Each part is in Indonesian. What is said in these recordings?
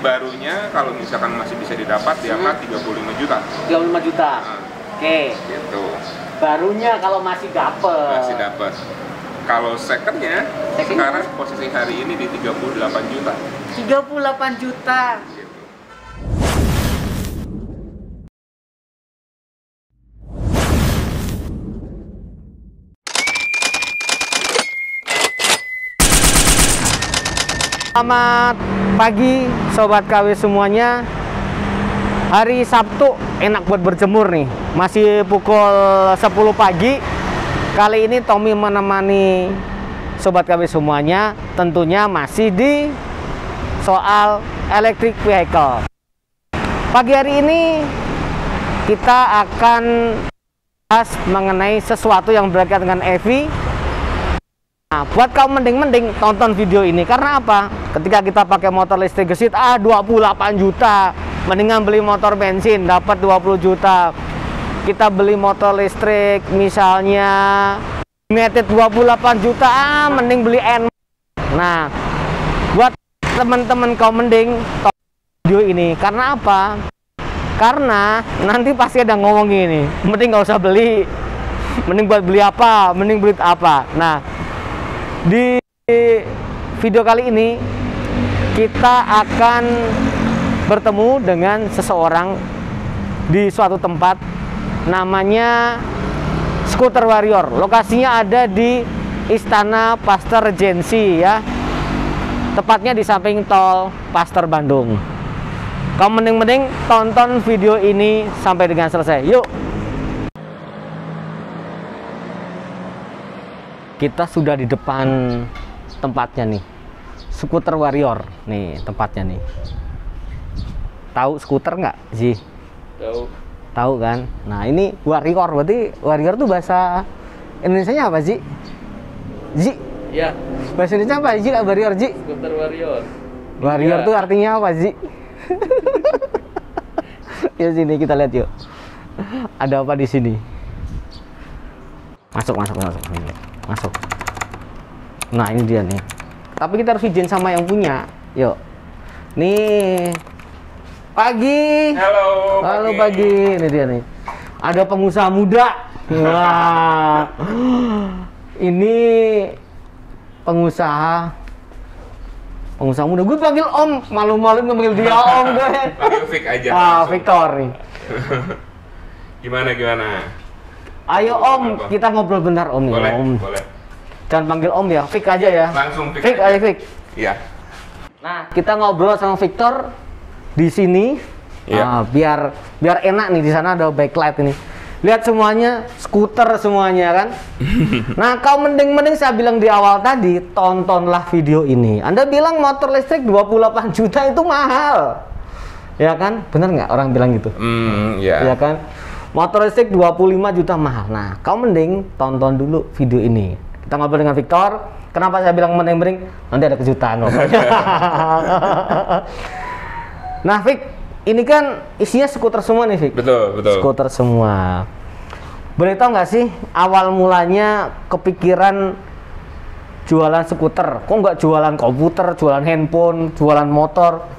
barunya kalau misalkan masih bisa didapat di angka 35 juta. 35 juta. Oke. Gitu. Barunya kalau masih dapet. Masih dapat. Kalau secondnya sekarang posisi hari ini di 38 juta. 38 juta. Gitu. Selamat pagi Sobat KW semuanya. Hari Sabtu enak buat berjemur nih. Masih pukul 10 pagi. Kali ini Tommy menemani Sobat KW semuanya. Tentunya masih di soal electric vehicle. Pagi hari ini kita akan bahas mengenai sesuatu yang berkaitan dengan EV. Nah, buat kaum mending-mending tonton video ini karena apa? Ketika kita pakai motor listrik gesit 28 juta, mendingan beli motor bensin dapat 20 juta. Kita beli motor listrik misalnya United 28 juta, mending beli N. Nah, buat teman-teman kaum mending tonton video ini karena apa? Karena nanti pasti ada ngomong gini, mending nggak usah beli, mending buat beli apa, mending beli apa. Nah, di video kali ini kita akan bertemu dengan seseorang di suatu tempat namanya Scooter Warrior. Lokasinya ada di Istana Pasteur Regency ya. Tepatnya di samping tol Pasteur Bandung. Kamu mending tonton video ini sampai dengan selesai. Yuk. Kita sudah di depan tempatnya nih, Scooter Warrior nih tempatnya nih. Tahu skuter nggak sih? Tahu. Tahu kan? Nah ini Warrior, berarti Warrior tuh bahasa Indonesianya apa sih? Ji? Ya. Bahasa Indonesia apa Ji? Warrior Ji? Scooter Warrior. Warrior Ya. tuh artinya apa Ji? Yuk sini kita lihat yuk. Ada apa di sini? Masuk. Nah ini dia nih. Tapi kita harus izin sama yang punya. Yuk. Nih. Pagi. Halo pagi. Ini dia nih. Ada pengusaha muda. Wah. Ini pengusaha muda. Gue panggil Om. Malu-malu ngepanggil dia Om gue. Panggil Vic aja. Victor nih. Gimana? Ayo Om, kita ngobrol bentar Om. Boleh, Om. boleh. Jangan panggil Om ya, Vic aja ya. Langsung Vic aja Vic. Iya. Nah, kita ngobrol sama Victor di sini. Iya. Biar enak nih, di sana ada backlight ini. Lihat semuanya skuter semuanya kan. Nah, kau mending saya bilang di awal tadi, tontonlah video ini. Anda bilang motor listrik 28 juta itu mahal. Ya kan? Bener nggak orang bilang gitu? Iya. Ya kan? Motor listrik 25 juta mahal. Nah, kau mending tonton dulu video ini. Kita ngobrol dengan Victor. Kenapa saya bilang mending? Nanti ada kejutan loh. Nah, Vic, ini kan isinya skuter semua nih, Vic. Betul. Skuter semua. Boleh tahu nggak sih awal mulanya kepikiran jualan skuter? Kok nggak jualan komputer, jualan handphone, jualan motor?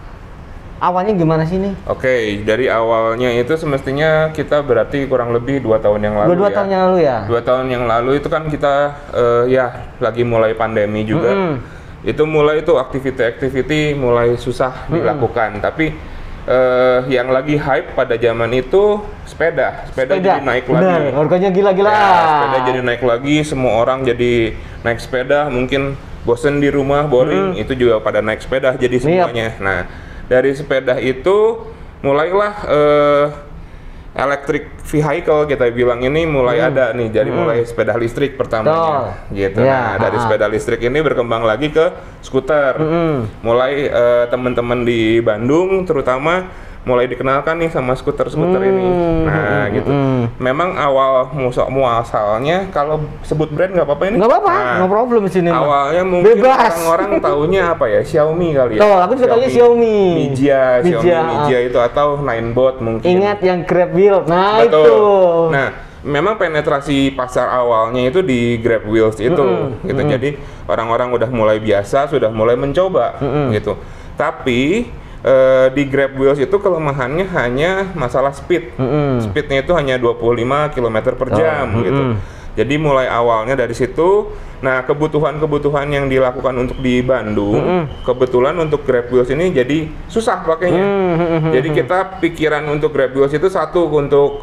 Awalnya gimana sih nih? Oke, dari awalnya itu semestinya kita berarti kurang lebih 2 tahun yang lalu. 2 tahun yang lalu ya? 2 tahun yang lalu itu kan kita ya lagi mulai pandemi juga. Itu mulai itu aktiviti mulai susah dilakukan. Tapi yang lagi hype pada zaman itu sepeda jadi naik lagi. Benar, harganya gila-gila. Ya, sepeda jadi naik lagi, semua orang jadi naik sepeda. Mungkin bosen di rumah, boring, itu juga pada naik sepeda jadi semuanya. Nah, dari sepeda itu mulailah electric vehicle kita bilang ini mulai ada nih, jadi mulai sepeda listrik pertamanya gitu. Ya, Nah, dari sepeda listrik ini berkembang lagi ke skuter. Mulai teman-teman di Bandung terutama mulai dikenalkan nih sama skuter-skuter ini. Nah, gitu. Memang awal muasalnya kalau sebut brand nggak apa-apa ini? Nggak apa-apa, Nah, no problem sini. awalnya mungkin Bebas. orang-orang taunya apa ya? Xiaomi kali ya. Tuh, aku juga taunya Xiaomi. Mijia itu atau Ninebot mungkin. Ingat yang Grab Wheel. Nah, Betul. itu. Nah, memang penetrasi pasar awalnya itu di Grab Wheels itu, gitu. Jadi orang-orang udah mulai biasa, sudah mulai mencoba, gitu. Tapi di Grab Wheels itu kelemahannya hanya masalah speed. Speednya itu hanya 25 km per jam gitu. Jadi mulai awalnya dari situ. Nah, kebutuhan-kebutuhan yang dilakukan untuk di Bandung, kebetulan untuk Grab Wheels ini jadi susah pakainya. Jadi kita pikiran untuk Grab Wheels itu satu untuk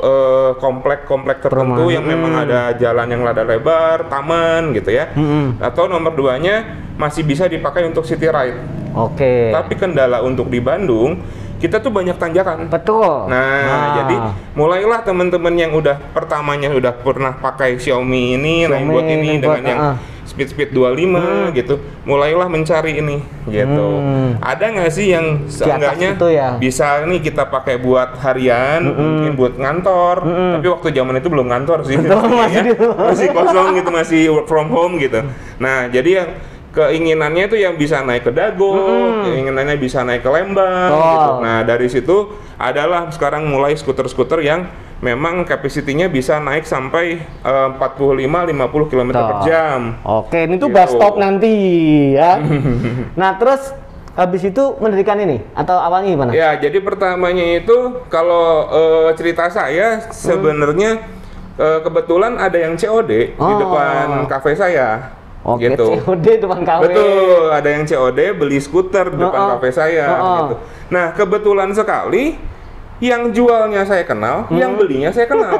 komplek-komplek tertentu yang memang ada jalan yang rada lebar, taman gitu ya. Atau nomor duanya masih bisa dipakai untuk city ride. Oke. Tapi kendala untuk di Bandung, kita tuh banyak tanjakan. Betul. Nah, jadi mulailah teman-teman yang pertamanya udah pernah pakai Xiaomi ini, Ninebot ini dengan yang speed 25 gitu, mulailah mencari ini gitu. Ada nggak sih yang seenggaknya bisa nih kita pakai buat harian, mungkin buat ngantor, tapi waktu zaman itu belum ngantor sih. Masih kosong gitu, masih work from home gitu. Nah, jadi yang keinginannya itu yang bisa naik ke Dago, keinginannya bisa naik ke Lembang gitu. Nah, dari situ adalah sekarang mulai skuter-skuter yang memang kapasitinya bisa naik sampai 45-50 km per jam. Oke, ini tuh bus stop nanti ya. Nah, terus habis itu mendirikan ini atau awalnya gimana? Ya, jadi pertamanya itu kalau cerita saya sebenarnya kebetulan ada yang COD di depan kafe saya. Oke, gitu. COD depan kafe. Betul, ada yang COD beli skuter di depan kafe saya gitu. Nah, kebetulan sekali yang jualnya saya kenal, yang belinya saya kenal.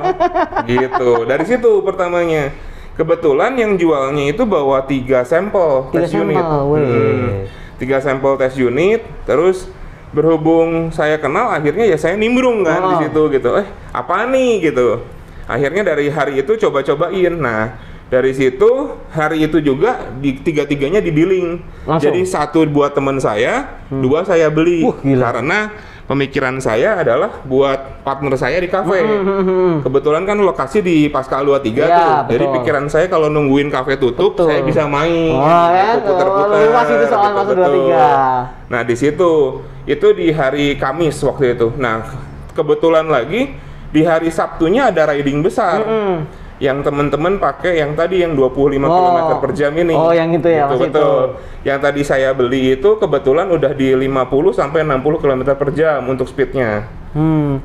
Gitu. Dari situ pertamanya. Kebetulan yang jualnya itu bawa 3 sampel tes unit. 3 sampel tes unit, terus berhubung saya kenal, akhirnya ya saya nimbrung kan di situ gitu. Apa nih gitu. Akhirnya dari hari itu coba-cobain. Nah, dari situ hari itu juga di tiga-tiganya di billing. Jadi 1 buat teman saya, 2 saya beli. Karena pemikiran saya adalah buat partner saya di kafe. Kebetulan kan lokasi di Pascal 23 tuh. Betul. Jadi pikiran saya kalau nungguin kafe tutup, saya bisa main, puter-puter. Itu soal masuk 23. Nah, di situ itu di hari Kamis waktu itu. Nah, kebetulan lagi di hari Sabtunya ada riding besar. Yang teman-teman pakai yang tadi yang 25 km per jam ini. Yang itu ya, gitu, betul. Yang tadi saya beli itu kebetulan udah di 50 sampai 60 km per jam untuk speednya.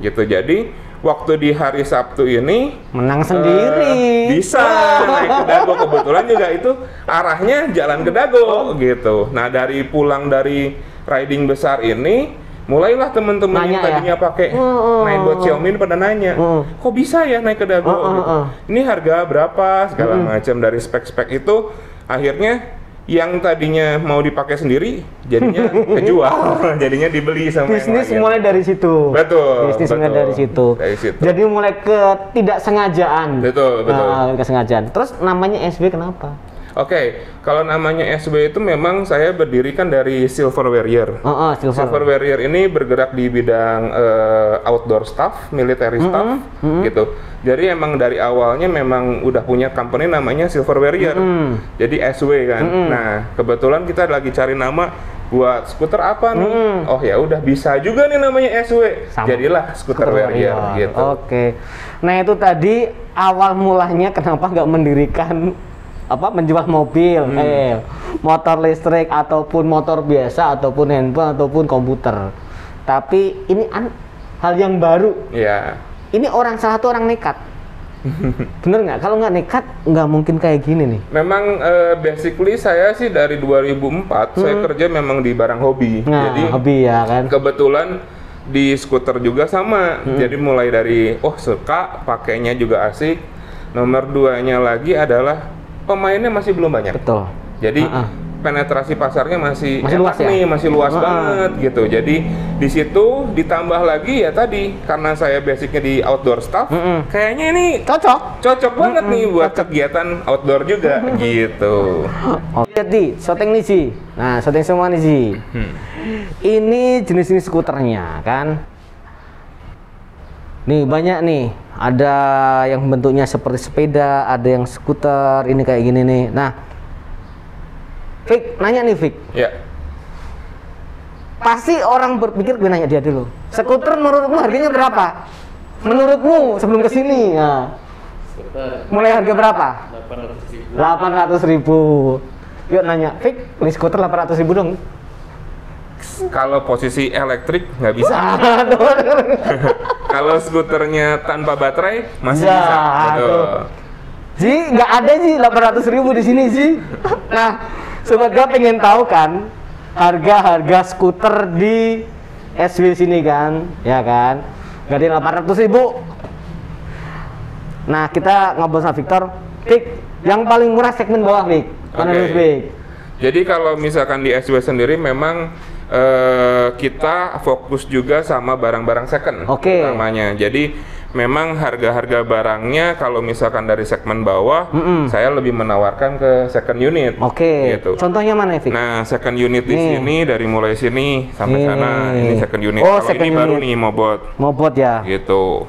Gitu. Jadi waktu di hari Sabtu ini menang sendiri. Bisa naik ke Dago, kebetulan juga itu arahnya jalan ke Dago gitu. Nah, dari pulang dari riding besar ini mulailah teman-teman yang tadinya pakai Ninebot Xiaomi pada nanya, kok bisa ya naik ke Dago? Gitu. Ini harga berapa? Segala macam dari spek-spek itu, akhirnya yang tadinya mau dipakai sendiri, jadinya kejual, jadinya dibeli sama bisnis yang lain. Mulai dari situ. Betul. Bisnis mulai dari situ. Jadi mulai ke tidak sengajaan. Betul. Kesengajaan. Terus namanya SB kenapa? Oke, kalau namanya SW itu memang saya berdirikan dari Silver Warrior. Silver Warrior ini bergerak di bidang outdoor staff, military staff, gitu. Jadi emang dari awalnya memang udah punya company namanya Silver Warrior. Jadi SW kan. Nah, kebetulan kita lagi cari nama buat skuter apa nih? Oh ya udah bisa juga nih namanya SW. Jadilah Skuter Warrior gitu. Oke. Nah, itu tadi awal mulanya kenapa nggak mendirikan menjual mobil, motor listrik ataupun motor biasa ataupun handphone ataupun komputer. Tapi ini hal yang baru. Iya. Ini salah satu orang nekat. Bener nggak? Kalau nggak nekat nggak mungkin kayak gini nih. Memang basically saya sih dari 2004 saya kerja memang di barang hobi. Jadi hobi ya kan. Kebetulan di skuter juga sama. Jadi mulai dari suka pakainya juga asik. Nomor 2-nya lagi adalah pemainnya masih belum banyak. Betul. Jadi penetrasi pasarnya masih luas ya? masih luas banget gitu. Jadi di situ ditambah lagi ya tadi karena saya basicnya di outdoor staff, kayaknya ini cocok banget nih buat kegiatan outdoor juga gitu. Jadi syuting nih sih. Nah, syuting semua nih sih. Ini jenis-jenis skuternya kan. Nih banyak nih. Ada yang bentuknya seperti sepeda, ada yang skuter, ini kayak gini nih. Nah, Fik, nanya nih Fik. Ya. Pasti orang berpikir, gue nanya dia dulu. Skuter menurutmu harganya berapa? Menurutmu sebelum kesini? Nah. Mulai harga berapa? 800.000. Yuk nanya, Fik, ini skuter 800.000 dong. kalau posisi elektrik nggak bisa. Kalau skuternya tanpa baterai masih bisa. Betul. Ji, nggak ada sih 800.000 di sini sih. Nah, sobat gua pengen tahu kan harga skuter di SW sini kan, ya kan? Nggak ada 800.000. Nah, kita ngobrol sama Victor. Vic, yang paling murah segmen bawah, Vic. Mana dulu, Vic? Jadi kalau misalkan di SW sendiri memang kita fokus juga sama barang-barang second utamanya. Jadi memang harga-harga barangnya kalau misalkan dari segmen bawah, saya lebih menawarkan ke second unit. Gitu. Contohnya mana, Vic? Nah, second unit di sini dari mulai sini sampai sana, ini second unit. Oh, kalau ini baru nih Mobot. Mobot ya. Gitu.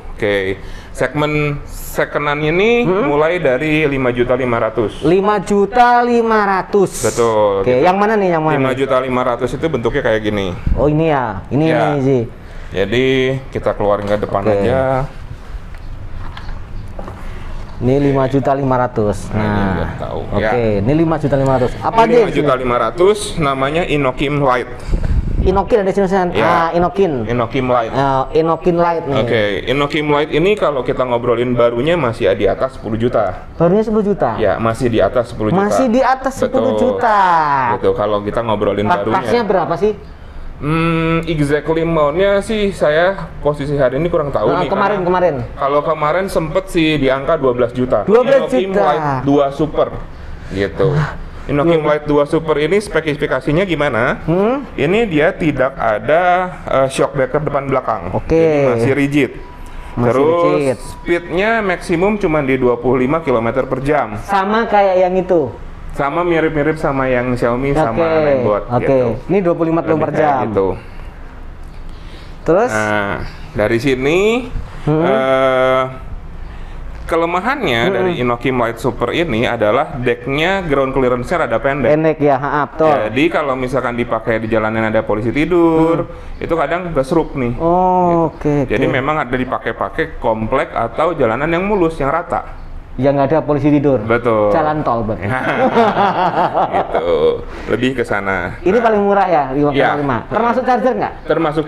Segmen secondan ini mulai dari 5.500.000. 5.500.000. Betul. Gitu. Yang mana nih? Yang mana? 5.500.000 itu bentuknya kayak gini. Oh, ini ya. Ini sih. Jadi kita keluarin ke depan aja. Ini 5.500.000. Nah, ini 5.500.000. Apa aja? 5.500.000 namanya Inokim Lite. Inokin ada tulisan. Inokin. Inokim Lite. Inokin Lite nih. Inokim Lite ini kalau kita ngobrolin barunya masih di atas 10 juta. Barunya 10 juta? Ya, masih di atas 10 juta. Masih di atas 10 juta. Gitu, kalau kita ngobrolin barunya. Pasnya berapa sih? Exactly mount-nya sih saya posisi hari ini kurang tahu nih. Kemarin. Kalau kemarin sempet sih di angka 12 juta. 12 Inokim juta. Lite 2 Super. Gitu. Inokim Lite 2 Super ini spesifikasinya gimana? Ini dia tidak ada shock breaker depan belakang. Jadi masih rigid. Terus speednya maksimum cuma di 25 km per jam. Sama kayak yang itu. Sama mirip-mirip sama yang Xiaomi sama Ninebot. Gitu. Ini 25 km per jam. Gitu. Terus? Nah, dari sini kelemahannya dari Inokim Lite Super ini adalah decknya ground clearance-nya rada pendek. Pendek ya, betul. Jadi kalau misalkan dipakai di jalanan ada polisi tidur, itu kadang gesruk nih. Jadi memang ada dipakai-pakai komplek atau jalanan yang mulus, yang rata. Yang nggak ada polisi tidur. Betul. Jalan tol berarti. Gitu. Lebih ke sana. Ini paling murah ya, 5,5. Termasuk charger nggak? Termasuk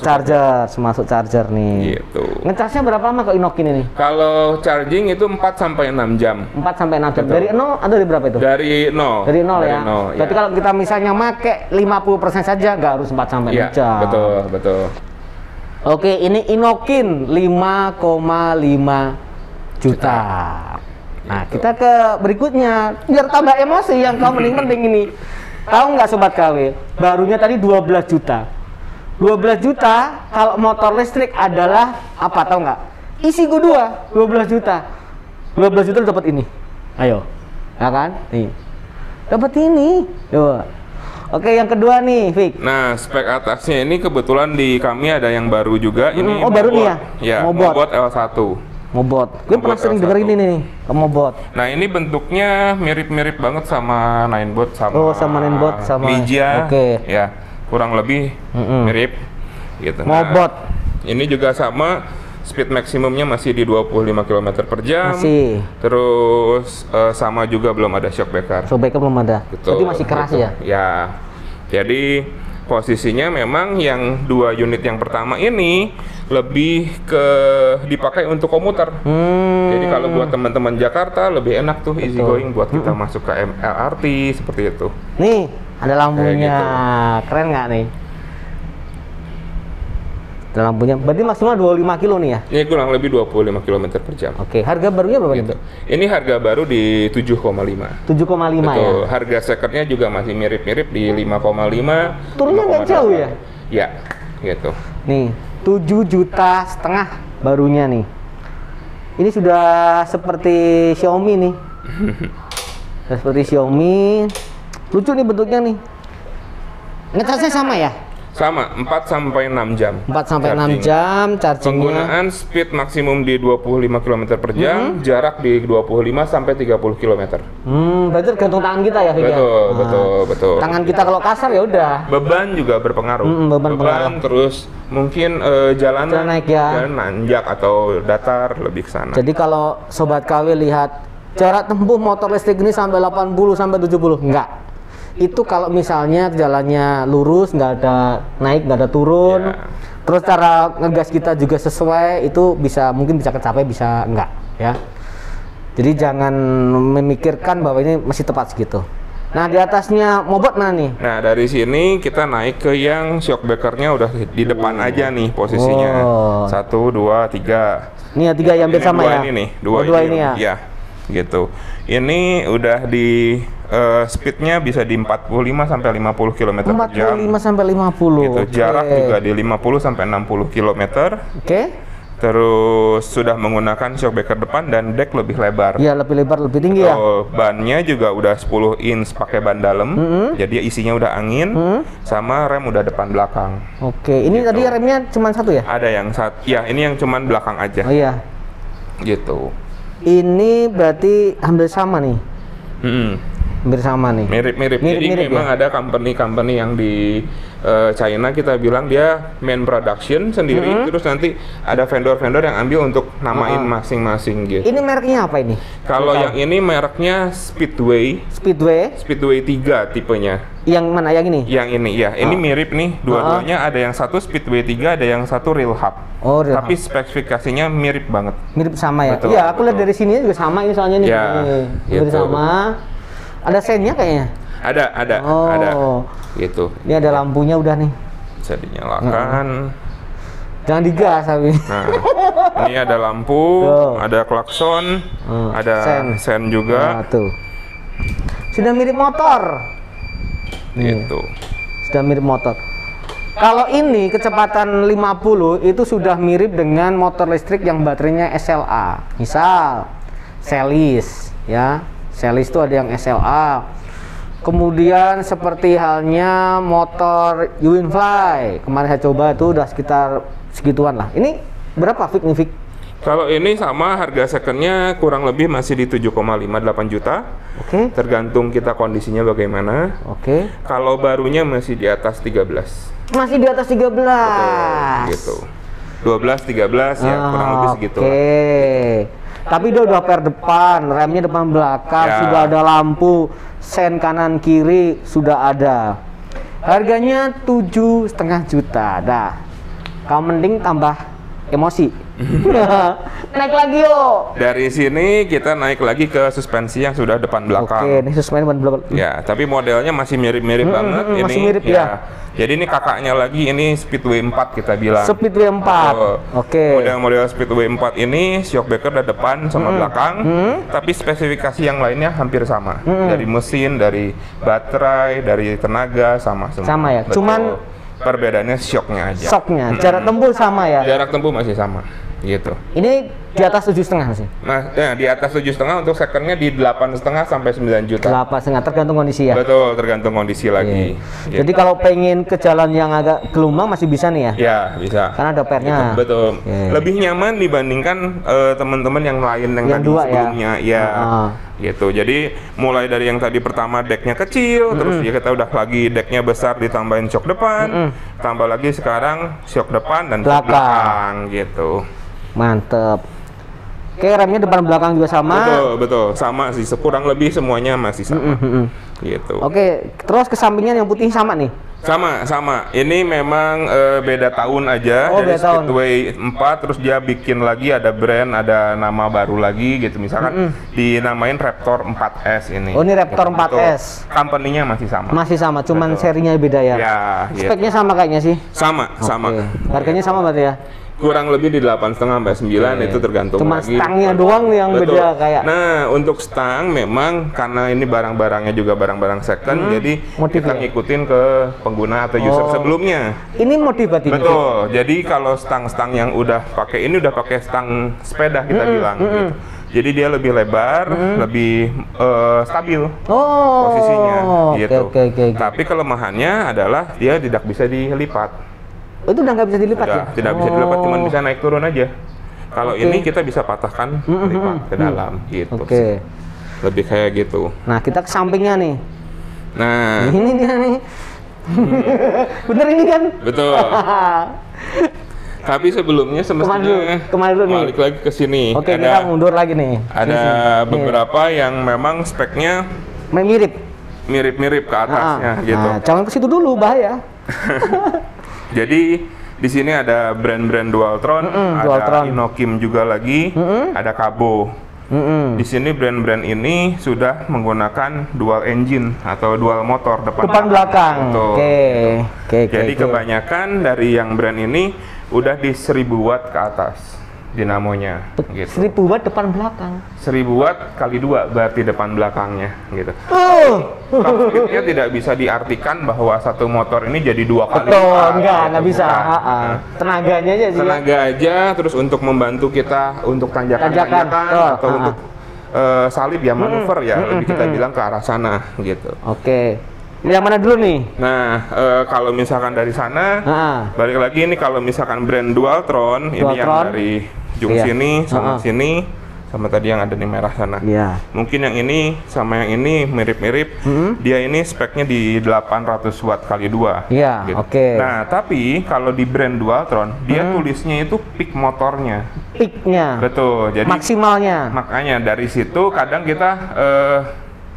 charger nih. Gitu. Ngecasnya berapa lama kok Inokin ini? Kalau charging itu 4 sampai 6 jam. 4 sampai 6 jam. Dari 0 atau dari berapa itu? Dari 0. Dari 0 ya. Berarti kalau kita misalnya make 50% saja nggak harus 4 sampai 6 jam. Betul. Oke, ini Inokin 5,5 juta. Nah, kita ke berikutnya biar tambah emosi yang kau penting ini. Tahu nggak Sobat KW? Barunya tadi 12 juta. 12 juta kalau motor listrik adalah apa, tahu nggak? Isi gua 12 juta. 12 juta dapat ini. Ayo. Ya kan? Nih. Dapat ini. Tuh. Oke, yang kedua nih, Vic. Nah, spek atasnya ini kebetulan di kami ada yang baru juga. Ini baru nih ya? Ya, Mobot L1. Mobot. Gue pernah sering denger ini nih, Mobot. Nah, ini bentuknya mirip-mirip banget sama Ninebot sama Ninebot sama Mijia. Ya, kurang lebih mirip gitu. Mobot. Ini juga sama, speed maksimumnya masih di 25 km per jam. Terus sama juga belum ada shock breaker. Shock breaker belum ada. Jadi masih keras ya? Ya. Jadi posisinya memang yang 2 unit yang pertama ini lebih ke dipakai untuk komuter. Jadi kalau buat teman-teman Jakarta lebih enak tuh easy going buat kita masuk ke LRT seperti itu. Nih, ada lampunya. Gitu. Keren nggak nih? Ada lampunya. Berarti maksimal 25 kilo nih ya? Ini kurang lebih 25 km per jam. Oke, harga barunya berapa gitu? Ini harga baru di 7,5. 7,5 ya? Harga secondnya juga masih mirip-mirip di 5,5. Turunnya nggak jauh ya? Ya, gitu. Nih, 7,5 juta barunya nih. Ini sudah seperti Xiaomi nih. Seperti Xiaomi. Lucu nih bentuknya nih. Ngecasnya sama ya? Sama, 4 sampai 6 jam. 4 sampai 6 jam chargingnya. Penggunaan speed maksimum di 25 km per jam, jarak di 25 sampai 30 km. Berarti tergantung tangan kita ya, Vicky? Betul. Tangan kita kalau kasar ya udah. Beban juga berpengaruh. Beban terus mungkin jalan naik ya. Jalan nanjak atau datar lebih ke sana. Jadi kalau Sobat KW lihat jarak tempuh motor listrik ini sampai 80 sampai 70, enggak. itu kalau misalnya jalannya lurus, nggak ada naik, nggak ada turun, terus cara ngegas kita juga sesuai, itu mungkin bisa kecapai, bisa enggak ya. Jadi jangan memikirkan bahwa ini masih tepat segitu. Nah, di atasnya mobot mana nih? Nah, dari sini kita naik ke yang shock breaker-nya udah di depan aja nih posisinya. 1, 2, 3. Ini ya 3 yang hampir sama ya? Ini nih, dua ini ya? Iya, gitu. Ini udah di speednya bisa di 45 sampai 50 km per jam. 45 sampai 50. Gitu. Jarak juga di 50 sampai 60 km. Oke. Terus sudah menggunakan shock breaker depan dan deck lebih lebar. Iya, lebih lebar, lebih tinggi ya. Bannya juga udah 10 inch pakai ban dalam. Jadi isinya udah angin, sama rem udah depan belakang. Oke, ini gitu. tadi remnya cuma satu ya? Ada yang ya ini yang cuman belakang aja. Oh iya. Gitu. Ini berarti hampir sama nih. Hampir sama nih. Mirip-mirip. Jadi memang ya? Ada company yang di China kita bilang dia main production sendiri, terus nanti ada vendor-vendor yang ambil untuk namain masing-masing gitu. Ini mereknya apa ini? Kalau yang ini mereknya Speedway. Speedway 3 tipenya. Yang mana yang ini? Yang ini ya. Ini mirip nih. Dua-duanya ada yang satu Speedway 3, ada yang satu Real Hub. Oh, Real Tapi spesifikasinya mirip banget. Mirip sama ya? Betul, Iya, aku lihat dari sini juga sama ini soalnya nih. Ya, mirip sama. Ada sennya kayaknya? Ada. Gitu. Ini ada lampunya udah nih. Bisa dinyalakan. Jangan digas tapi. Nah, ini ada lampu, ada klakson, ada sen juga. Nah, tuh. Sudah mirip motor. Gitu. Sudah mirip motor. Kalau ini kecepatan 50 itu sudah mirip dengan motor listrik yang baterainya SLA. Misal Celis ya. Celis itu ada yang SLA. Kemudian seperti halnya motor Uwinfly. Kemarin saya coba itu udah sekitar segituan lah. Ini berapa Fik nih Fik? Kalau ini sama harga secondnya kurang lebih masih di 7,58 juta. Oke. Tergantung kita kondisinya bagaimana. Oke. Kalau barunya masih di atas 13. Masih di atas 13. Betul, gitu. 12, 13 ya kurang lebih segitu. Oke. Tapi dia udah per depan, remnya depan belakang, sudah ada lampu, sen kanan kiri sudah ada. Harganya 7,5 juta. Dah. Kamu mending tambah emosi. Naik lagi yuk. Dari sini kita naik lagi ke suspensi yang sudah depan belakang. Oke, ini suspensi depan belakang. Ya, tapi modelnya masih mirip-mirip banget. Ini masih mirip ya. Jadi ini kakaknya lagi, ini Speedway 4 kita bilang. Speedway 4. Oke. Model-model Speedway 4 ini shock breaker dari depan sama belakang, tapi spesifikasi yang lainnya hampir sama. Dari mesin, dari baterai, dari tenaga sama semua. Sama ya. Betul. Cuman perbedaannya shocknya aja. Shocknya, jarak tempuh sama ya. Jarak tempuh masih sama. Gitu. Ini di atas 7,5 sih. Nah, ya, di atas 7,5 untuk secondnya di 8,5 sampai 9 juta. 8,5 tergantung kondisi ya. Betul, tergantung kondisi lagi. Gitu. Jadi kalau pengen ke jalan yang agak gelombang masih bisa nih ya? Ya, bisa. Karena ada pernya. Gitu, betul. Lebih nyaman dibandingkan teman-teman yang lain yang tadi dua sebelumnya. Ya. Gitu. Jadi mulai dari yang tadi pertama decknya kecil, terus ya kita udah lagi decknya besar ditambahin shock depan, tambah lagi sekarang shock depan dan shock belakang gitu. Mantep. Oke, remnya depan belakang juga sama. Betul, sama sih. Kurang lebih semuanya masih sama. Gitu. Oke, terus ke sampingnya yang putih sama nih? Sama. Ini memang beda tahun aja. Dari Speedway 4, terus dia bikin lagi ada brand, ada nama baru lagi gitu. Misalkan dinamain Raptor 4S ini. Oh, ini Raptor gitu. 4S. Company-nya masih sama. Masih sama, cuman serinya beda ya? Ya. Speknya sama kayaknya sih? Sama. Harganya sama berarti ya? Kurang lebih di 8,5 sampai 9 itu tergantung cuma lagi. stangnya doang yang beda kayak. Nah, untuk stang memang karena ini barang-barangnya juga barang-barang second, jadi kita ngikutin ke pengguna atau user sebelumnya. Ini modif berarti? Betul. Jadi kalau stang-stang yang udah pakai ini udah pakai stang sepeda kita bilang gitu. Jadi dia lebih lebar, lebih stabil posisinya gitu. Tapi kelemahannya adalah dia tidak bisa dilipat. Itu udah nggak bisa dilipat ya? Tidak bisa dilipat, cuma bisa naik turun aja. Kalau ini kita bisa patahkan, lipat ke dalam gitu. Lebih kayak gitu. Nah, kita ke sampingnya nih. Nah, ini dia nih. Bener ini kan? Betul. Tapi sebelumnya semestinya kemana dulu nih? Balik lagi ke sini. Oke, kita mundur lagi nih. Ada beberapa yang memang speknya mirip. mirip-mirip ke atasnya gitu. Nah, jangan ke situ dulu, bahaya. Jadi di sini ada brand-brand Dualtron, ada Dualtron. Inokim juga lagi, ada Kabo. Di sini brand-brand ini sudah menggunakan dual engine atau dual motor depan belakang. Oke. Jadi kebanyakan dari yang brand ini udah di 1000 watt ke atas dinamonya gitu. 1000 watt depan belakang. 1000 watt kali 2 berarti depan belakangnya gitu. Top speednya tidak bisa diartikan bahwa satu motor ini jadi 2 kali. Betul, enggak bisa. Tenaganya aja sih. Tenaga aja, terus untuk membantu kita untuk tanjakan atau untuk salib ya, manuver ya, lebih kita bilang ke arah sana gitu. Oke. Yang mana dulu nih? Nah, kalau misalkan dari sana, balik lagi ini kalau misalkan brand Dualtron, ini yang dari ujung sini sama sini, sama tadi yang ada di merah sana. Mungkin yang ini sama yang ini mirip-mirip. Dia ini speknya di 800 watt kali 2. Gitu. Nah, tapi kalau di brand Dualtron, dia tulisnya itu peak motornya. Peaknya. Betul. Jadi maksimalnya. Makanya dari situ kadang kita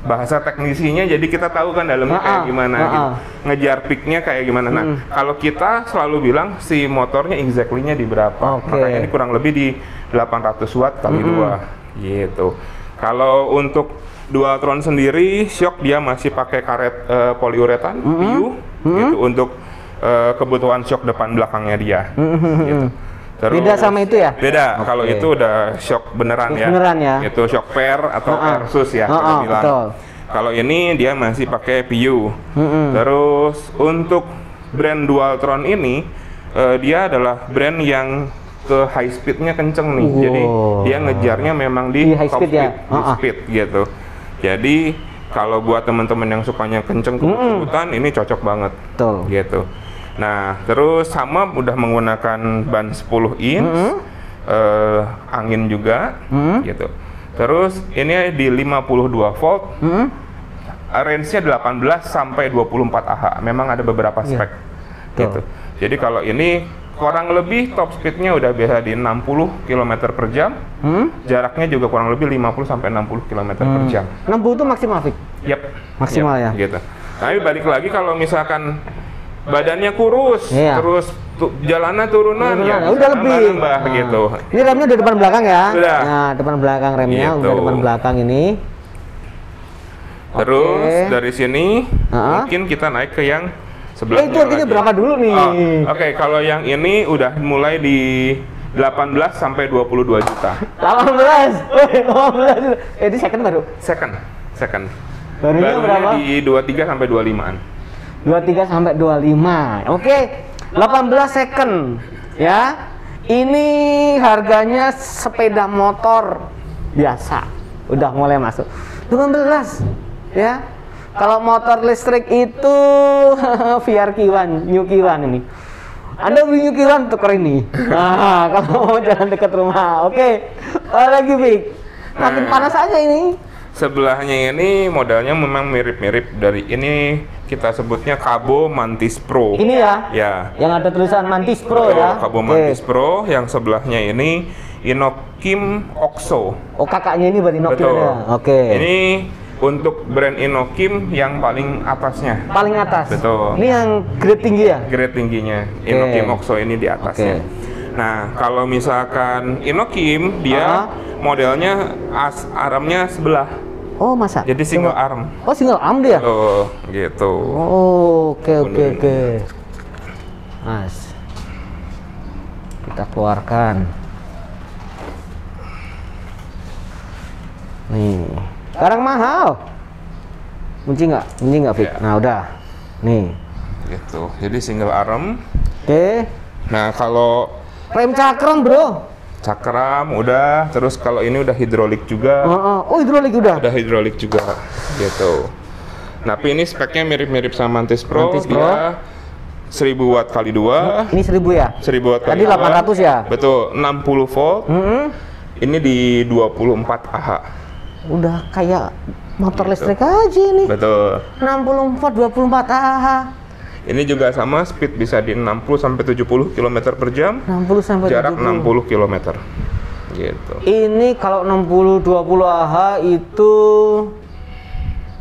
bahasa teknisinya, jadi kita tahu kan dalamnya kayak gimana gitu. Ngejar peaknya kayak gimana. Nah, kalau kita selalu bilang si motornya exactly-nya di berapa, makanya ini kurang lebih di 800 watt kali 2 gitu. Kalau untuk Dualtron sendiri, shock dia masih pakai karet poliuretan PU gitu untuk kebutuhan shock depan belakangnya dia gitu. Terus, beda sama itu ya? Beda. Kalau itu udah shock beneran ya. Beneran ya? Itu shock pair atau Airsus ya. Betul. Kalau ini dia masih pakai PU. Terus untuk brand Dualtron ini dia adalah brand yang ke high speednya kenceng nih. Jadi dia ngejarnya memang di high top speed, ya? speed gitu. Jadi kalau buat teman-teman yang sukanya kenceng kebut-kebutan, ini cocok banget. Betul. Gitu. Nah, terus sama udah menggunakan ban 10 inch, angin juga, gitu. Terus ini di 52 volt, range-nya 18 sampai 24 Ah. Memang ada beberapa spek, gitu. Jadi kalau ini kurang lebih top speed-nya udah biasa di 60 km per jam, jaraknya juga kurang lebih 50 sampai 60 km per jam. 60 itu maksimal, Fik? Yap. Maksimal ya? Gitu. Tapi balik lagi kalau misalkan badannya kurus, terus jalannya turunan, ya udah lebih nambah gitu. Ini remnya di depan belakang ya? Sudah. Nah, depan belakang remnya Gitu. udah depan belakang ini. Terus dari sini mungkin kita naik ke yang sebelahnya. Itu harganya berapa dulu nih? Oke, kalau yang ini udah mulai di 18 sampai 22 juta. 18. Ini second baru? Second. Barunya berapa? Di 23 sampai 25-an. 23 sampai 25. Oke. 18 second ya. Ini harganya sepeda motor biasa. Udah mulai masuk. 18 ya. Kalau motor listrik itu VR Kiwan, New Kiwan ini. Anda beli New Kiwan tuker ini. Nah, kalau mau jalan dekat rumah. Oke. Lagi Big. Makin panas aja ini. Sebelahnya ini modelnya memang mirip-mirip dari ini, kita sebutnya Kabo Mantis Pro. Ini ya? Ya. Yang ada tulisan Mantis Pro. Betul, ya. Kabo Mantis Pro. Yang sebelahnya ini Inokim Oxo. Oh, kakaknya ini berarti Inokim ya? Oke. Ini untuk brand Inokim yang paling atasnya. Paling atas. Betul. Ini yang grade tinggi ya? Grade tingginya. Inokim Oxo ini di atasnya. Nah, kalau misalkan Inokim dia modelnya armnya sebelah. Oh, masa? Jadi single arm. Oh, single arm dia? Oh, gitu. Oh, oke. Mas. Kita keluarkan. Nih. Sekarang mahal. Kunci nggak, Fik? Ya. Nah, udah. Nih. Gitu. Jadi single arm. Oke. Nah, kalau Rem cakram, bro. cakram udah, terus kalau ini udah hidrolik juga. Oh, hidrolik udah. Udah hidrolik juga, gitu. Nah, tapi ini speknya mirip-mirip sama Mantis Pro. Mantis Pro. Dia 1000 watt kali 2. Ini 1000 ya? 1000 watt kali Tadi 800 ya? Betul, 60 volt. Ini di 24 Ah. Udah kayak motor Gitu. listrik aja ini. Betul. 64 24 Ah. Ini juga sama, speed bisa di 60 sampai 70 km per jam. 60 sampai Jarak 70. 60 km. Gitu. Ini kalau 60 20 Ah itu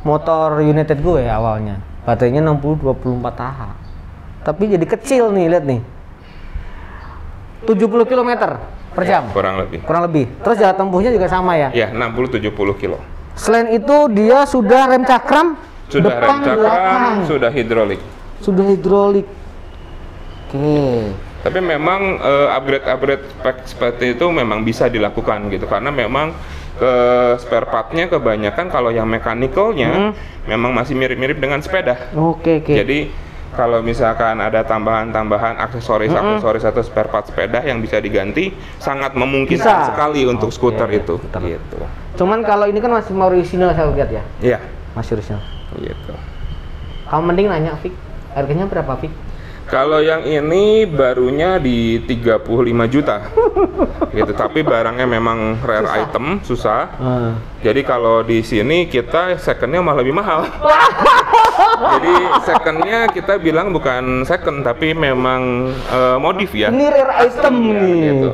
motor United gue awalnya. Baterainya 24 Ah. Tapi jadi kecil nih, lihat nih. 70 km per jam. Kurang lebih. Kurang lebih. Terus jarak tempuhnya juga sama ya? Ya, 60-70 kilo. Selain itu dia sudah rem cakram, Sudah depan, rem cakram, belakang. sudah hidrolik. Sudah hidrolik. Oke. Tapi memang upgrade spek seperti itu memang bisa dilakukan gitu, karena memang spare partnya kebanyakan kalau yang mechanical-nya memang masih mirip-mirip dengan sepeda. Oke. Jadi kalau misalkan ada tambahan-tambahan aksesoris atau spare part sepeda yang bisa diganti, sangat memungkinkan sekali untuk skuter itu. Gitu. Cuman kalau ini kan masih original saya lihat ya. Iya. Masih original. Gitu. Kamu mending nanya, Fik, harganya berapa, Fik? Kalau yang ini barunya di 35 juta. Gitu, tapi barangnya memang rare item, susah. Jadi kalau di sini kita secondnya malah lebih mahal. Jadi secondnya kita bilang bukan second, tapi memang modif ya. Ini rare item nih. Gitu.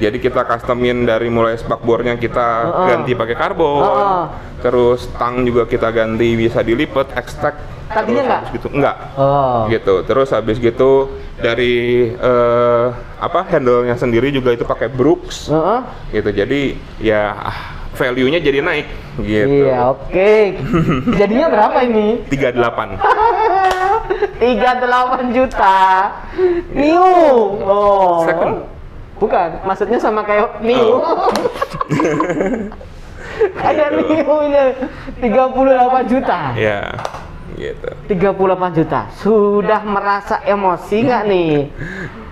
Jadi kita customin dari mulai spakbornya kita ganti pakai karbon, terus tang juga kita ganti bisa dilipat, extract. Tadinya enggak? Gitu. Enggak. Gitu. Terus habis gitu dari handle-nya sendiri juga itu pakai Brooks. Gitu. Jadi ya value-nya jadi naik gitu. Iya, oke. Jadinya berapa ini? 38. 38 juta. New. Oh. Second. Bukan, maksudnya sama kayak New. Ada New ini 38 juta. Ya, gitu. 38 juta. Sudah merasa emosi nggak nih?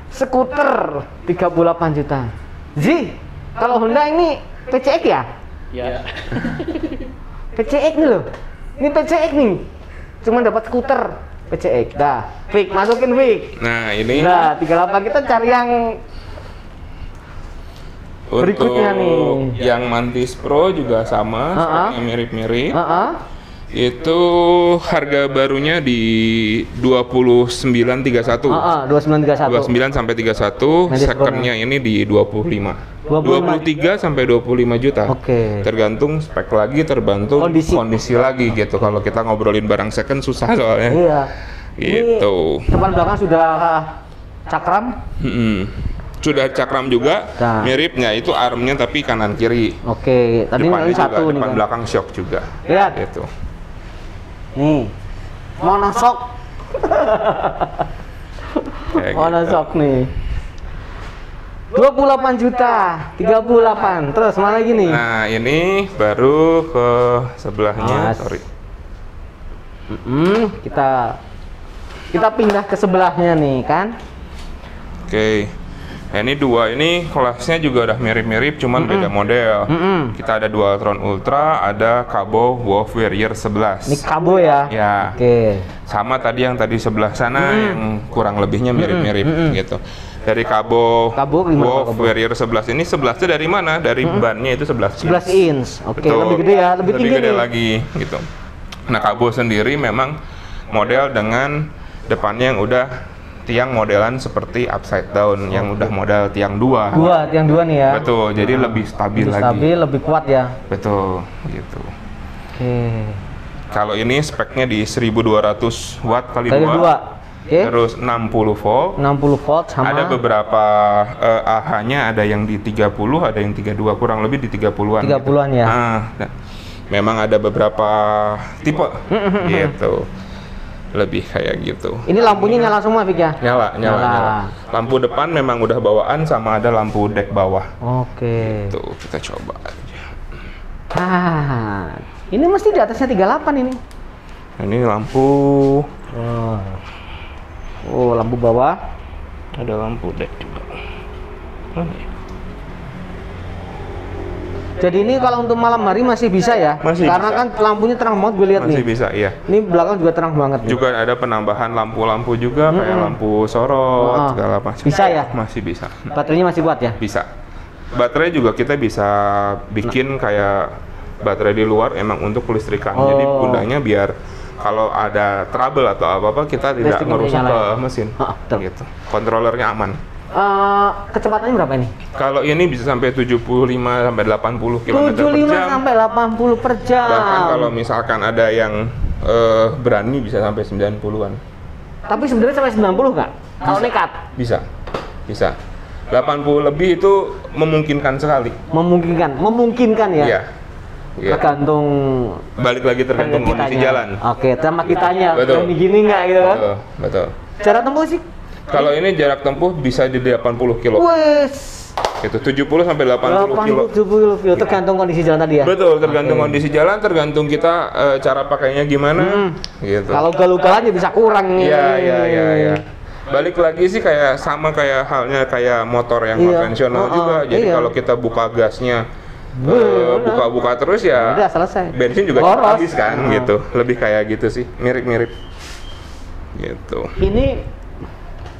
Skuter 38 juta. Zi, kalau Honda ini PCX ya? Ya. PCX nih loh. Ini PCX nih. Cuma dapat skuter PCX. Dah, Fik, masukin Fik. Nah, ini Nah, 38 kita cari yang berikutnya nih. Yang Mantis Pro juga sama, speknya mirip-mirip. Itu harga barunya di 2931. 29 sampai 31, secondnya ini di 25. 23 sampai 25 juta. Oke. Tergantung spek lagi, terbantu kondisi lagi gitu. Kalau kita ngobrolin barang second susah soalnya. Iya. Gitu. Ini depan belakang sudah cakram. Sudah cakram juga, miripnya itu armnya tapi kanan kiri. Oke, tadi depannya satu juga, nih depan kan. belakang shock juga. Lihat. Gitu. Nih, monoshock. Monoshock gitu. nih. 28 juta, 38. Terus mana lagi nih? Nah, ini baru ke sebelahnya, sorry. Kita pindah ke sebelahnya nih kan. Oke. Nah, ini dua ini kelasnya juga udah mirip-mirip, cuman beda model. Kita ada Dualtron Ultra, ada Kabo Wolf Warrior 11. Ini Kabo ya? Ya. Oke. Sama tadi yang tadi sebelah sana yang kurang lebihnya mirip-mirip gitu. Dari Kabo Wolf Warrior 11 ini 11 dari mana? Dari bannya itu 11 inch. Oke, betul. lebih gede ya, lebih tinggi gede nih. lagi gitu. Nah, Kabo sendiri memang model dengan depannya yang udah tiang modelan seperti upside down, yang udah model tiang dua. Tiang dua nih ya. Betul, jadi lebih stabil lagi. Stabil, lebih kuat ya. Betul, gitu. Oke. Kalau ini speknya di 1200 watt kali 2. Okay. Terus 60 volt. 60 volt sama. Ada beberapa AH-nya, ada yang di 30, ada yang 32, kurang lebih di 30-an. 30-an gitu. Ya. Memang ada beberapa tipe gitu. Lebih kayak gitu. Ini lampunya nyala semua, Fik ya? Nyala. Lampu depan memang udah bawaan, sama ada lampu deck bawah. Oke. Tuh, kita coba aja. Ini mesti di atasnya 38 ini. Ini lampu. Oh, lampu bawah. Ada lampu deck juga. Jadi ini kalau untuk malam hari masih bisa ya? Karena kan lampunya terang banget gue lihat nih. Masih bisa, iya. Ini belakang juga terang banget nih. Juga ada penambahan lampu-lampu juga, kayak lampu sorot, segala macam. Bisa ya? Masih bisa. Baterainya masih kuat ya? Bisa. Baterai juga kita bisa bikin kayak baterai di luar emang untuk kelistrikan. Jadi gunanya biar kalau ada trouble atau apa-apa kita tidak merusak ke mesin. Gitu. Kontrolernya aman. Kecepatannya berapa ini? Kalau ini bisa sampai 75 sampai 80 km per 75 jam. sampai 80 per jam. Bahkan kalau misalkan ada yang berani bisa sampai 90-an. Tapi sebenarnya sampai 90 nggak? Kalau nekat? Bisa. 80 lebih itu memungkinkan sekali. Memungkinkan ya? Iya. Tergantung balik lagi tergantung kondisi jalan. Oke, sama kitanya. Betul. Begini nggak gitu kan? Betul. Jarak tempuh sih? Kalau ini jarak tempuh bisa di 80 kilo. Wes. Itu 70 sampai 80 kilo. 70 kilo tergantung kondisi jalan tadi ya. Betul, tergantung kondisi jalan, tergantung kita cara pakainya gimana gitu. Kalau galau-galau bisa kurang. Iya. Balik lagi sih kayak sama kayak halnya kayak motor yang konvensional juga. Jadi kalau kita buka gasnya buka-buka terus ya udah selesai. Bensin juga habis kan gitu. Lebih kayak gitu sih, mirip-mirip. Gitu. Ini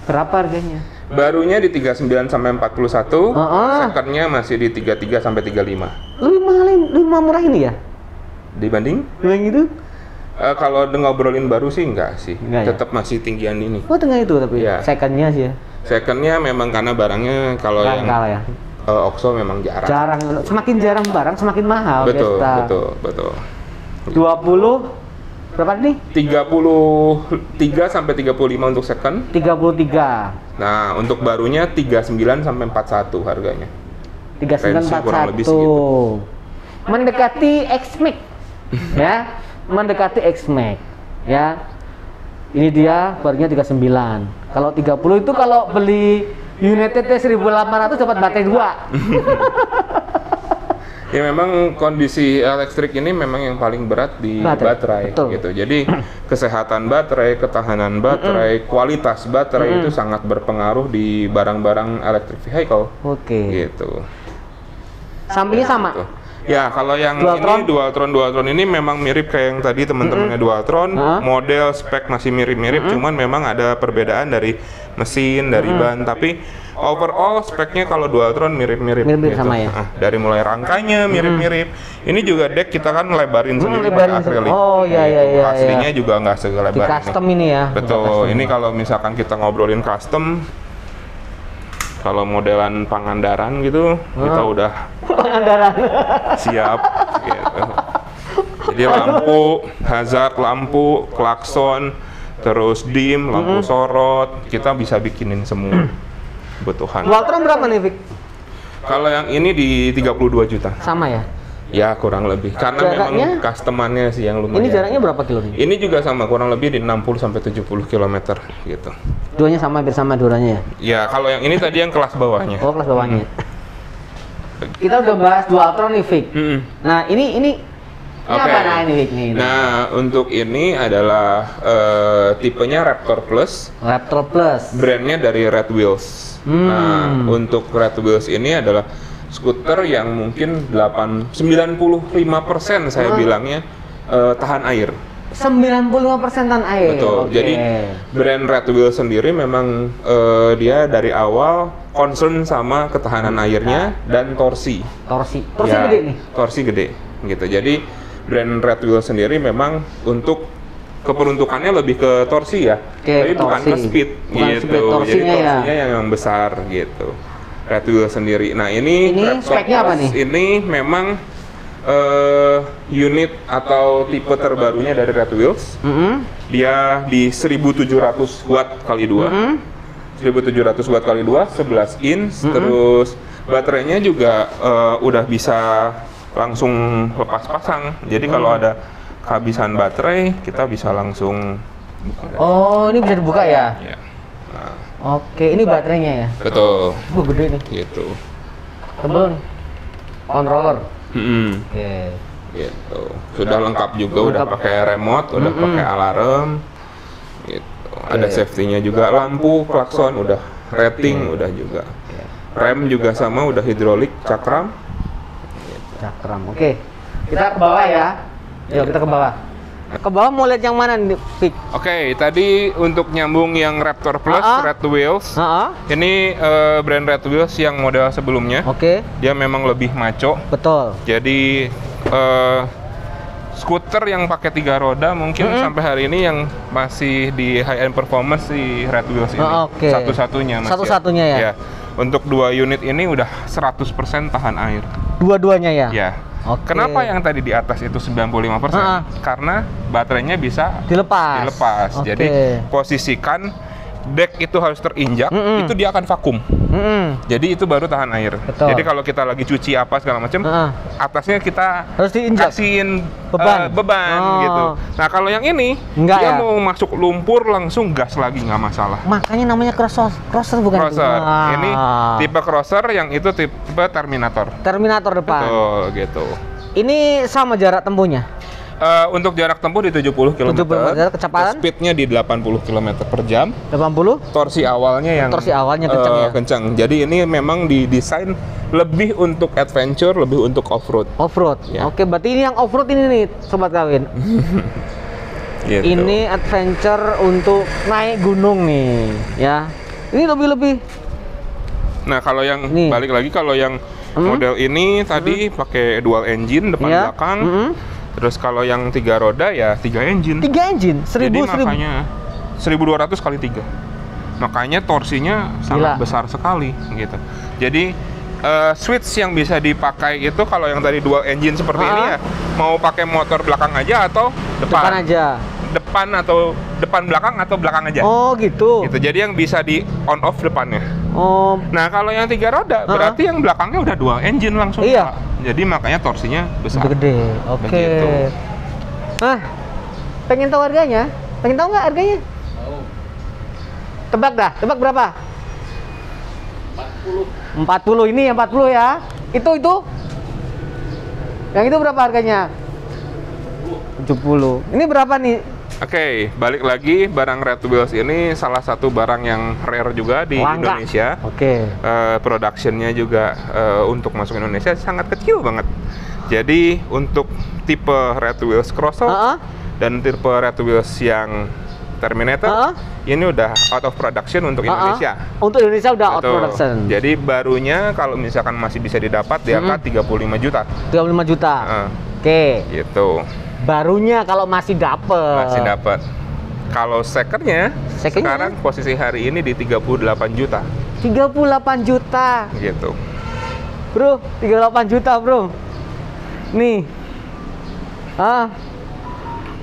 berapa harganya? Barunya di 39 sampai 41, secondnya masih di 33 sampai 35. Lebih murah ini ya? Dibanding? Yang itu? Kalau ngobrolin baru sih enggak sih, enggak, tetap masih tinggian ini. Oh tengah itu tapi secondnya sih ya? Secondnya memang karena barangnya kalau yang ya? Oxo memang jarang. Semakin jarang barang semakin mahal. Betul. 20 berapa nih? 33 sampai 35 untuk second. 33. Nah, untuk barunya 39 sampai 41 harganya. 39 41. Mendekati X-Max. Ya. Mendekati X-Max. Ya. Ini dia barunya 39. Kalau 30 itu kalau beli United T1800 dapat baterai 2. Ya memang kondisi elektrik ini memang yang paling berat di baterai gitu. Jadi kesehatan baterai, ketahanan baterai, kualitas baterai itu sangat berpengaruh di barang-barang electric vehicle. Oke. Gitu. Sampingnya sama. Gitu. Ya, kalau yang ini Dualtron ini memang mirip kayak yang tadi teman-temannya Dualtron, model spek masih mirip-mirip, cuman memang ada perbedaan dari mesin, dari ban, tapi overall speknya kalau Dualtron mirip-mirip gitu. Sama ya. Dari mulai rangkanya mirip-mirip. Ini juga deck kita kan lebarin sendiri akrilik. Oh iya. Aslinya juga nggak segelebar ini. Custom ini ya. Betul. Ini kalau misalkan kita ngobrolin custom, kalau modelan Pangandaran gitu, kita udah Pangandaran siap gitu. Jadi lampu, hazard lampu, klakson, terus dim, lampu sorot, kita bisa bikinin semua kebutuhan. Dualtron berapa nih, Vic? Kalau yang ini di 32 juta. Sama ya? Ya, kurang lebih. Karena jaraknya, memang customannya sih yang lumayan. Ini jaraknya berapa kilo nih? Ini juga sama, kurang lebih di 60 sampai 70 km gitu. Duanya sama, hampir sama duranya ya? Ya, kalau yang ini tadi yang kelas bawahnya. Oh, kelas bawahnya. Kita udah bahas Dualtron nih, Vic. Nah, ini apa nah ini, Vic? Nah, untuk ini adalah tipenya Raptor Plus. Raptor Plus. Brandnya dari Red Wheels. Nah, untuk Red Wheels ini adalah skuter yang mungkin 95% saya bilangnya tahan air. 95% tahan air. Betul. Jadi brand Red Wheels sendiri memang dia dari awal concern sama ketahanan airnya dan torsi. Torsi gede nih. Torsi gede gitu. Jadi brand Red Wheels sendiri memang untuk keperuntukannya lebih ke torsi ya. Tapi bukan ke speed gitu. Jadi torsinya yang besar gitu. Red Wheels sendiri. Nah ini speknya apa nih? Ini memang unit atau tipe terbarunya dari Red Wheels. Dia di 1700 watt kali 2. 1700 watt kali 2, 11 inch. Terus baterainya juga udah bisa langsung lepas pasang. Jadi kalau ada kehabisan baterai, kita bisa langsung buka. Oh, ini bisa dibuka ya? Ya. Nah. Oke, ini baterainya ya? Betul. Gede nih. Gitu. Tebel. Controller. Oke. Gitu. Sudah lengkap juga, udah pakai remote, udah pakai alarm. Gitu. Ada safety-nya juga, lampu, klakson, udah rating, udah juga. Rem juga sama, udah hidrolik, cakram. Gitu. Cakram. Oke. Kita ke bawah ya. Yuk kita ke bawah. Ke bawah mau lihat yang mana nih, Vic? Oke, tadi untuk nyambung yang Raptor Plus Red Wheels. Ini brand Red Wheels yang model sebelumnya. Oke. Dia memang lebih maco. Betul. Jadi skuter yang pakai 3 roda mungkin sampai hari ini yang masih di high end performance di Red Wheels ini. Satu-satunya Mas. Satu-satunya ya. Untuk 2 unit ini udah 100% tahan air. Dua-duanya ya? Ya. Kenapa yang tadi di atas itu 95%? Karena baterainya bisa dilepas. Jadi posisikan deck itu harus terinjak, itu dia akan vakum. Jadi itu baru tahan air. Betul. Jadi kalau kita lagi cuci apa segala macam, atasnya kita harus diinjak, kasihin beban gitu. Nah kalau yang ini dia mau masuk lumpur langsung gas lagi nggak masalah. Makanya namanya crosser bukan? Crosser. Ini tipe crosser, yang itu tipe Terminator. Terminator depan. Betul gitu. Ini sama jarak tempuhnya? Untuk jarak tempuh di 70 km, kecepatan? Speednya di 80 km per jam. 80? Torsi awalnya kencang ya? Kencang. Jadi ini memang didesain lebih untuk adventure, lebih untuk off-road. Off-road? Ya. Oke, berarti ini yang off-road ini nih, Sobat Kawin. Gitu. Ini adventure untuk naik gunung nih, ya. Ini lebih-lebih. Nah, kalau yang balik lagi, kalau yang model ini tadi pakai dual engine depan belakang. Terus kalau yang 3 roda ya 3 engine. 3 engine? 1000, jadi makanya 1200 kali 3. Makanya torsinya sangat besar sekali gitu. Jadi switch yang bisa dipakai itu kalau yang tadi dual engine seperti ini ya, mau pakai motor belakang aja atau depan aja. Depan belakang atau belakang aja. Oh gitu. Gitu. Jadi yang bisa di on off depannya. Oh. Nah kalau yang 3 roda berarti yang belakangnya udah dual engine langsung. Iya. Jadi makanya torsinya besar. Gede. Oke. Pengen tahu harganya? Pengen tahu nggak harganya? Tebak dah. Tebak berapa? 40. Ini yang 40 ya. Itu. Yang itu berapa harganya? 70. Ini berapa nih? Oke, balik lagi, barang Red Wheels ini salah satu barang yang rare juga di Indonesia. Productionnya juga untuk masuk Indonesia sangat kecil banget. Jadi untuk tipe Red Wheels crosser dan tipe Red Wheels yang Terminator ini udah out of production untuk Indonesia. Untuk Indonesia udah out of production. Jadi barunya kalau misalkan masih bisa didapat di angka 35 juta. 35 juta. Oke. Gitu. Barunya kalau masih dapat. Kalau secondnya sekarang posisi hari ini di 38 juta. 38 juta. Gitu. Bro, 38 juta, Bro. Nih.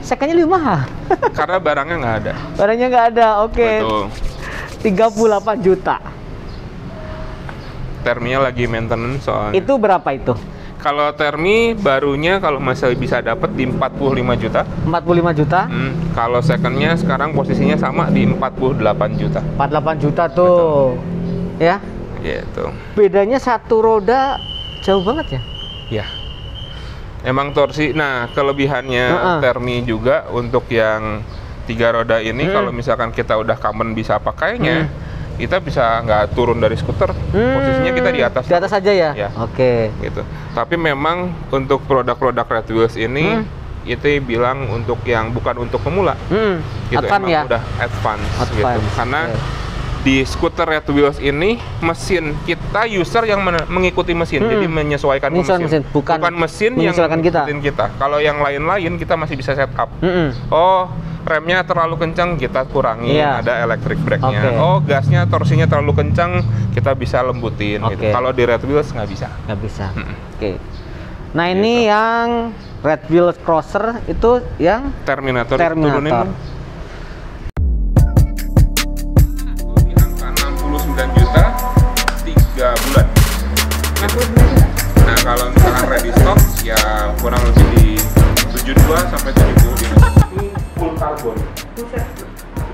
Secondnya lebih mahal. Karena barangnya nggak ada. Barangnya nggak ada, oke. Betul. 38 juta. Terminya lagi maintenance soalnya. Itu berapa itu? Kalau Termi barunya kalau masih bisa dapat di 45 juta. 45 juta? Kalau secondnya sekarang posisinya sama di 48 juta. 48 juta tuh. Betul. Ya? Gitu. Bedanya satu roda jauh banget ya? Ya. Emang torsi. Nah, kelebihannya Termi juga untuk yang 3 roda ini kalau misalkan kita udah common bisa pakainya, kita bisa nggak turun dari skuter, posisinya kita di atas. Di atas aja ya? Oke. Gitu. Tapi memang untuk produk-produk Red Wheels ini, itu bilang untuk yang bukan untuk pemula. Gitu, emang udah advance. Gitu. Karena di skuter Red Wheels ini, mesin kita user yang mengikuti mesin, jadi menyesuaikan mesin. Bukan mesin yang mengikuti kita. Kalau yang lain-lain kita masih bisa setup. Oh, remnya terlalu kencang, kita kurangi, ada electric brake-nya. Oh, gasnya, torsinya terlalu kencang, kita bisa lembutin. Gitu. Kalau di Red Wheels nggak bisa. Nggak bisa. Nah ini yang Red Wheels Crosser itu yang Terminator. Turunin dong. Di angka 69 juta 3 bulan. Gitu. Nah kalau misalkan ready stock ya kurang lebih di 72 sampai 75. Full karbon.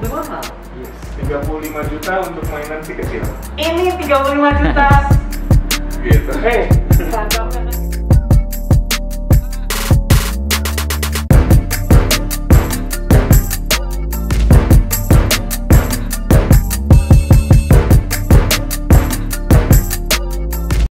Udah mahal? 35 juta untuk mainan si kecil. Ini 35 juta. Gitu.